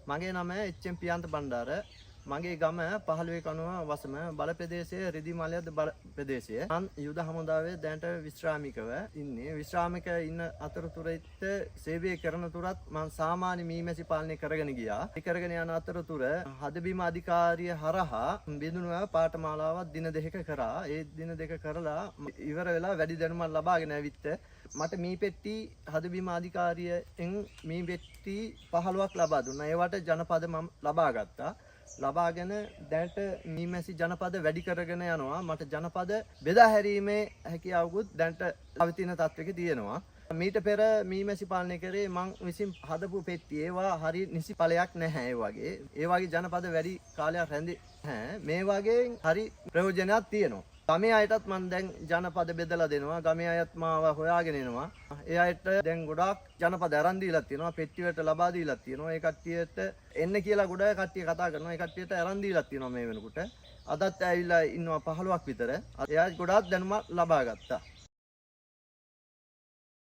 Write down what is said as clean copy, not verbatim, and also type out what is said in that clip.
මගේ නම එච්.එම්. පියන්ත බණ්ඩාර. මගේ ගම 15 කණුව වසම බල ප්‍රදේශයේ රිදිමලයද බල ප්‍රදේශයේ. මම යුද හමුදාවේ දැනට විශ්‍රාමිකව ඉන්නේ. විශ්‍රාමික ඉන්න අතරතුරෙත් සේවය කරන තුරත් මම සාමාන්‍ය මීමැසි පාලනය කරගෙන ගියා. ඒ කරගෙන යන අතරතුර හදබිම අධිකාරිය හරහා බිඳුනුව පාඨමාලාවක් දින දෙකක කරා. ඒ දින දෙක කරලා ඉවර වෙලා වැඩි දැනුමක් ලබාගෙන ඇවිත් මට මී පෙට්ටි හදබිම අධිකාරියෙන් මී පෙට්ටි 15ක් ලබා දුන්නා. ඒවට ජනපද මම ලබා ගත්තා. ලබාගෙන දැනට මීමැසි ජනපද වැඩි කරගෙන යනවා. මට ජනපද බෙදා හැරීමේ හැකියාවකුත් දැනට පවතින තත්ත්වයක තියෙනවා. මීට පෙර මීමැසි පාලනය කරේ මං විසින් හදපු පෙට්ටි ඒවා හරි නිසි ඵලයක් නැහැ. ඒ වගේ ජනපද වැඩි කාලයක් රැඳි නැහැ. මේ වගේ හරි ප්‍රයෝජනයක් තියෙනවා. ගමේ අයටත් මම දැන් ජනපද බෙදලා දෙනවා. ගමේ අයත් මාව හොයාගෙන එනවා. ඒ අයට දැන් ගොඩාක් ජනපද අරන් දීලා තියෙනවා. පෙට්ටි වලට ලබා දීලා තියෙනවා. ඒ කට්ටියට එන්න කියලා ගොඩාක් කට්ටිය කතා කරනවා. ඒ කට්ටියට අරන් දීලා තියෙනවා මේ වෙනකොට. අදත් ඇවිල්ලා ඉන්නවා 15ක් විතර. එයා ගොඩාක් දැනුමක් ලබා ගත්තා.